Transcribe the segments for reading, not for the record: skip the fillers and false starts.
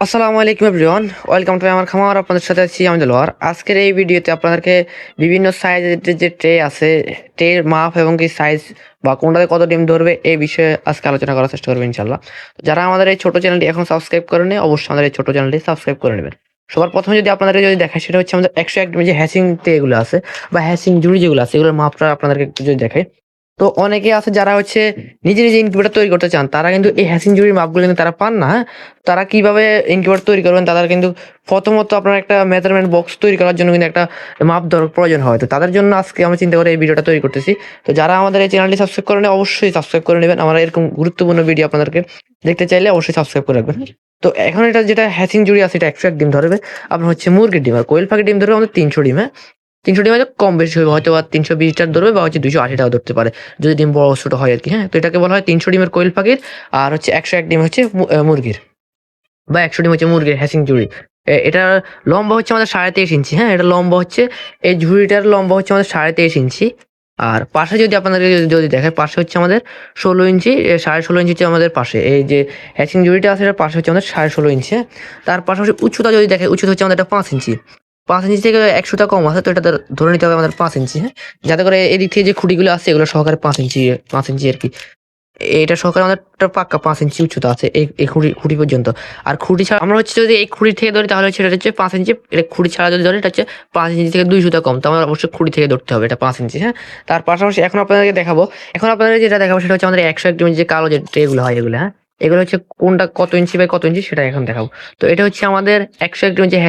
আসসালামু আলাইকুম everyone, welcome to আমার খামার। আপনাদের সাথে আছি আমি দেলোয়ার। আজকের এই ভিডিওতে আপনাদেরকে বিভিন্ন সাইজের যে ট্রে আছে, ট্রের মাপ এবং কি সাইজ বা কোনটাতে কত ডিম ধরবে এই বিষয়ে আজকে আলোচনা করার চেষ্টা করবো ইনশাল্লাহ। যারা আমাদের এই ছোট চ্যানেলটি এখন সাবস্ক্রাইব করেনি, অবশ্যই আমাদের এই ছোট চ্যানেলটি সাবস্ক্রাইব করে নেবেন। সবার প্রথমে যদি আপনাদেরকে যদি দেখায়, সেটা হচ্ছে আমাদের 101 ডিমের যে হ্যাচিং ট্রে এগুলো আছে বা হ্যাচিং জুড়ি যেগুলো আছে, এগুলোর মাপটা আপনাদেরকে একটু যদি দেখায়। তো অনেকে আছে যারা হচ্ছে নিজে নিজে ইনকিউবেটর তৈরি করতে চান, তারা কিন্তু এই হ্যাচিং জুড়ির মাপগুলো কিন্তু তারা পান না। হ্যাঁ, তারা কিভাবে ইনকিউবেটর তৈরি করবেন, তাদের কিন্তু প্রথমত আপনার একটা মেজারমেন্ট বক্স তৈরি করার জন্য কিন্তু একটা মাপ প্রয়োজন হয়। তো তাদের জন্য আজকে আমরা চিন্তা করে এই ভিডিওটা তৈরি করতেছি। তো যারা আমাদের এই চ্যানেলটি সাবস্ক্রাইব করেন, অবশ্যই সাবস্ক্রাইব করে নেবেন। আমরা এরকম গুরুত্বপূর্ণ ভিডিও আপনাদেরকে দেখতে চাইলে অবশ্যই সাবস্ক্রাইব করে রাখবেন। তো এখন এটা যেটা হ্যাচিং জুড়ি আছে, এটা 101 ডিম ধরবে। আপনার হচ্ছে মুরগির ডিম, আর কোয়েল পাখির ডিম ধরবে আমাদের 300 ডিম। হ্যাঁ, 300 ডিম হয়তো কম বেশি হবে, হয়তো বা 320 ধরবে বা হচ্ছে 280 ধরতে পারে, যদি ডিম বড় ছোট হয় আর কি। হ্যাঁ, তো এটাকে বলা হয় 300 ডিমের কোয়েল পাখির, আর হচ্ছে 101 ডিম হচ্ছে মুরগির, বা 100 ডিম হচ্ছে মুরগির হ্যাচিং ঝুড়ি। এটার লম্বা হচ্ছে আমাদের 23.5 ইঞ্চি। হ্যাঁ, এটা লম্বা হচ্ছে, এই ঝুড়িটার লম্বা হচ্ছে আমাদের 23.5 ইঞ্চি। আর পাশে যদি আপনাদেরকে যদি দেখায়, পাশে হচ্ছে আমাদের 16 ইঞ্চি, 16.5 ইঞ্চি হচ্ছে আমাদের পাশে এই যে হ্যাচিং ঝুড়িটা আছে, এটার পাশে হচ্ছে আমাদের 16.5 ইঞ্চি। হ্যাঁ, তার পাশাপাশি উচ্চতা যদি দেখে, উচ্চতা হচ্ছে আমাদের এটা 5 ইঞ্চি। 5 ইঞ্চি থেকে 100টা কম আছে, তো এটা ধরে নিতে হবে আমাদের 5 ইঞ্চি। হ্যাঁ, যাতে করে এদিক থেকে যে খুঁটিগুলো আছে এগুলো সহকারে 5 ইঞ্চি, 5 ইঞ্চি আর কি। এটা সহকারে আমাদের একটা পাক্কা 5 ইঞ্চি উচ্চতা আছে এই খুঁটি পর্যন্ত। আর খুঁটি ছাড়া আমরা হচ্ছে যদি এই খুঁটি থেকে ধরি, তাহলে হচ্ছে এটা হচ্ছে 5 ইঞ্চি। এটা খুঁটি ছাড়া যদি ধরি, এটা হচ্ছে 5 ইঞ্চি থেকে 2 সুতা কম। তো আমরা অবশ্যই খুঁটি থেকে ধরতে হবে, এটা 5 ইঞ্চি। হ্যাঁ, তার পাশাপাশি এখন আপনাদের যেটা দেখাবো, সেটা হচ্ছে আমাদের 101 ডিমের যে কালো যে ট্রেগুলো হয় এগুলো। হ্যাঁ, এগুলো হচ্ছে কোনটা কত ইঞ্চি বাই কত ইঞ্চি সেটা এখন দেখাবো। তো এটা হচ্ছে আমাদের 101 ডিমের যে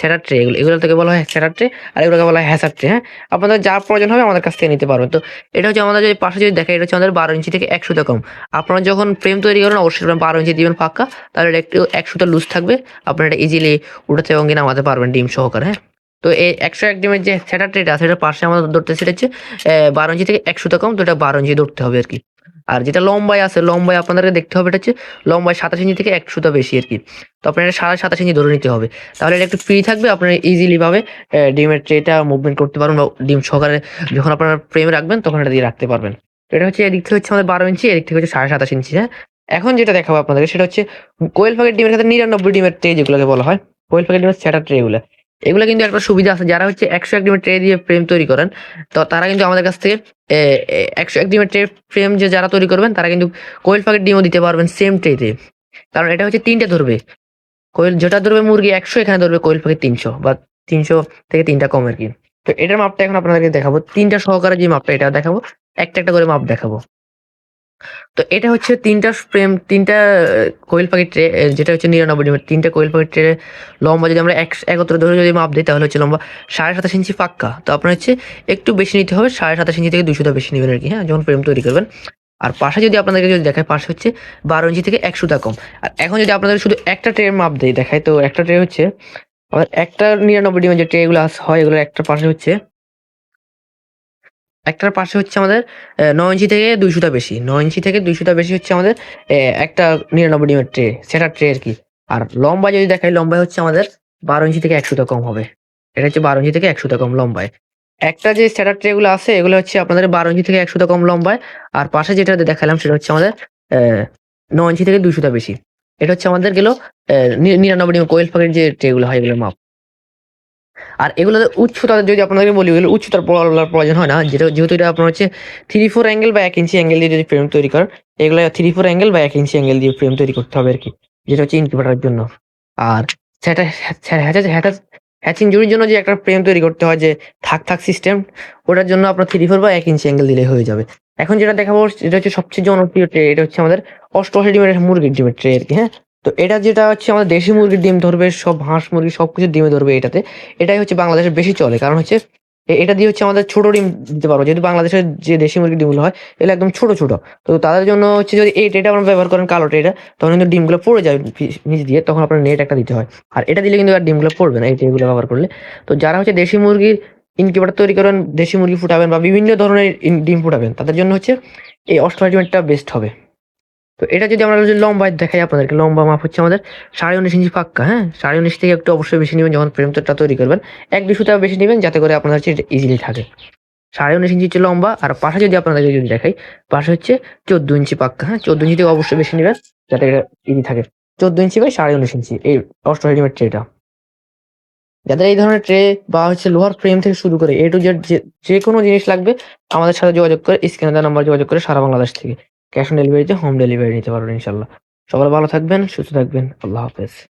সেটার ট্রে, এগুলো থেকে বলা হয় সেটার ট্রে, আর এগুলোকে বলা হয় হ্যাচার ট্রে। হ্যাঁ, আপনাদের যা প্রয়োজন হবে আমাদের কাছ থেকে নিতে পারবেন। তো এটা হচ্ছে আমাদের যদি পাশে যদি দেখে, এটা হচ্ছে আমাদের 12 ইঞ্চি থেকে 1 সুতা কম। আপনারা যখন ফ্রেম তৈরি করেন, অবশ্যই 12 ইঞ্চি দিবেন পাক্কা, তাহলে এটা একটু 1 সুতা লুজ থাকবে। আপনারা এটা ইজিলি উঠাতে এবং কিনা নামাতে পারবেন ডিম সহকারে। হ্যাঁ, তো এই 101 ডিমের যে সেটার ট্রেটা আছে, এটার পাশে আমাদের ধরতে সেটা হচ্ছে 12 ইঞ্চি থেকে 1 সুতা কম। তো এটা 12 ইঞ্চি ধরতে হবে আর কি। আর যেটা লম্বায় আছে, লম্বায় আপনাদেরকে দেখতে হবে, এটা হচ্ছে লম্বায় 27 ইঞ্চি থেকে 1 সুতা বেশি আর কি। তো আপনার এটা 27.5 ইঞ্চি ধরে নিতে হবে, তাহলে এটা একটু ফ্রি থাকবে। আপনারা ইজিলি ভাবে ডিমের ট্রেটা মুভমেন্ট করতে পারবেন, বা ডিম সহকারে যখন আপনারা ফ্রেমে রাখবেন তখন এটা দিয়ে রাখতে পারবেন। তো এটা হচ্ছে এদিক থেকে হচ্ছে আমাদের 12 ইঞ্চি, এদিক থেকে হচ্ছে 27.5 ইঞ্চি। হ্যাঁ, এখন যেটা দেখাবো আপনাদেরকে, সেটা হচ্ছে কোয়েল পাখির ডিমের ক্ষেত্রে 99 ডিমের ট্রে যেগুলোকে বলা হয়, কোয়েল পাখির ডিমের সেটার ট্রে গুলো। এগুলো কিন্তু একটা সুবিধা আছে, যারা হচ্ছে 101 ডিমের ট্রে দিয়ে ফ্রেম তৈরি করেন, তো তারা কিন্তু আমাদের কাছ থেকে 101 ডিমের ট্রে ফ্রেম যে যারা তৈরি করবেন, তারা কিন্তু কোয়েল পাখির ডিমও দিতে পারবেন সেম ট্রেতে। কারণ এটা হচ্ছে তিনটে ধরবে, কোয়েল যেটা ধরবে মুরগি 100, এখানে ধরবে কোয়েল পাখি 300, বা 300 থেকে 3টা কম আর কি। তো এটার মাপটা এখন আপনাদেরকে দেখাবো, 3টা সহকারে যে মাপটা এটা দেখাবো, একটা একটা করে মাপ দেখাবো। তো এটা হচ্ছে 3টা ফ্রেম, 3টা কোয়েল পাখির ট্রে, যেটা হচ্ছে 99 ডিমের 3টা কোয়েল পাখির ট্রে লম্বা যদি আমরা একত্রে ধরে যদি মাপ দিই, তাহলে হচ্ছে লম্বা 27.5 ইঞ্চি পাক্কা। তো আপনার হচ্ছে একটু বেশি নিতে হবে, 27.5 ইঞ্চি থেকে 200 বেশি নেবেন আর কি। হ্যাঁ, যখন ফ্রেম তৈরি করবেন। আর পাশে যদি আপনাদেরকে যদি দেখায়, পাশে হচ্ছে 12 ইঞ্চি থেকে 1 সুতা কম। আর এখন যদি আপনাদের শুধু একটা ট্রের মাপ দেয় দেখায়, তো একটা ট্রে হচ্ছে আমাদের একটা 99 ডিমের যে ট্রে গুলো হয়, এগুলো একটার পাশে হচ্ছে আমাদের 9 ইঞ্চি থেকে 2 সুতা বেশি। 9 ইঞ্চি থেকে 2 সুতা বেশি হচ্ছে আমাদের একটা 99 ডিমের ট্রে, সেটার ট্রে আরকি। আর লম্বা যদি দেখাই, লম্বায় হচ্ছে আমাদের 12 ইঞ্চি থেকে 1 সুতা কম হবে। এটা হচ্ছে 12 ইঞ্চি থেকে 1 সুতা কম লম্বায়। একটা যে সেটার ট্রে গুলো আছে, এগুলো হচ্ছে আপনাদের 12 ইঞ্চি থেকে 1 সুতা কম লম্বায়। আর পাশে যেটা দেখালাম, সেটা হচ্ছে আমাদের অ্যা 9 ইঞ্চি থেকে 2 সুতা বেশি। এটা হচ্ছে আমাদের গেল 99 ডিমের কোয়েল পাখির যে ট্রে গুলো হয়, এগুলোর মাপ। আর এগুলোর উচ্চতা যদি আপনাদেরকে বলি, এগুলো উচ্চতার বলার প্রয়োজন হয় না। যেহেতু এটা আপনার হচ্ছে 3-4 অ্যাঙ্গেল বা 1 ইঞ্চি অ্যাঙ্গেল দিয়ে যদি ফ্রেম তৈরি করেন, এগুলো 3-4 অ্যাঙ্গেল বা 1 ইঞ্চি অ্যাঙ্গেল দিয়ে ফ্রেম তৈরি করতে হবে আরকি। যেটা হচ্ছে ইনকিউবেটরের জন্য। আর সেটা হ্যাচিং জুড়ির জন্য যে একটা ফ্রেম তৈরি করতে হয়, যে থাক সিস্টেম, ওটার জন্য আপনার 3-4 বা 1 ইঞ্চি অ্যাঙ্গেল দিলেই হয়ে যাবে। এখন যেটা দেখাবো, এটা হচ্ছে সবচেয়ে জনপ্রিয় ট্রে। এটা হচ্ছে আমাদের 88 ডিমের মুরগির ডিমের ট্রে আরকি। হ্যাঁ, তো এটা যেটা হচ্ছে আমাদের দেশি মুরগির ডিম ধরবে, সব হাঁস মুরগি সবকিছুর ডিমে ধরবে এটাতে। এটাই হচ্ছে বাংলাদেশে বেশি চলে। কারণ হচ্ছে এটা দিয়ে হচ্ছে আমাদের ছোট ডিম দিতে পারবো। যেহেতু বাংলাদেশের যে দেশি মুরগির ডিমগুলো হয়, এগুলো একদম ছোট, ছোট। তো তাদের জন্য হচ্ছে যদি এই ট্রেটা আমরা ব্যবহার করেন, কালো ট্রেটা, তখন কিন্তু ডিমগুলো পড়ে যায় নিচ দিয়ে। তখন আপনার নেট একটা দিতে হয়। আর এটা দিলে কিন্তু আর ডিমগুলো পড়বে না, এই ট্রেগুলো ব্যবহার করলে। তো যারা হচ্ছে দেশি মুরগির ইনকিউবেটর তৈরি করেন, দেশি মুরগি ফুটাবেন বা বিভিন্ন ধরনের ডিম ফুটাবেন, তাদের জন্য হচ্ছে এই অস্ট্রালজিমেন্টটা বেস্ট হবে। তো এটা যদি আমরা যদি লম্বায় দেখাই আপনাদেরকে, লম্বা মাপ হচ্ছে আমাদের 19.5 ইঞ্চি পাক্কা। হ্যাঁ, 19.5 থেকে একটু অবশ্যই বেশি নেবেন যখন ফ্রেম টা তৈরি করবেন। 1-2 সুতা বেশি নেবেন, যাতে করে আপনার হচ্ছে এটা ইজিলি থাকে। 19.5 ইঞ্চি হচ্ছে লম্বা। আর পাশে যদি আপনাদেরকে যদি দেখাই, পাশে হচ্ছে 14 ইঞ্চি পাক্কা। হ্যাঁ, 14 ইঞ্চি থেকে অবশ্যই বেশি নেবেন, যাতে এটা ইজি থাকে। 14 ইঞ্চি বাই 19.5 ইঞ্চি এই অষ্ট রেডিমেড ট্রেটা। যাদের এই ধরনের ট্রে বা হচ্ছে লোহার ফ্রেম থেকে শুরু করে A to Z যে কোনো জিনিস লাগবে আমাদের সাথে যোগাযোগ করে স্ক্রিনে দেওয়া নাম্বার যোগাযোগ করে সারা বাংলাদেশ থেকে ক্যাশ অন ডেলিভারিতে হোম ডেলিভারি নিতে পারবেন ইনশাল্লাহ। সবাই ভালো থাকবেন, সুস্থ থাকবেন। আল্লাহ হাফেজ।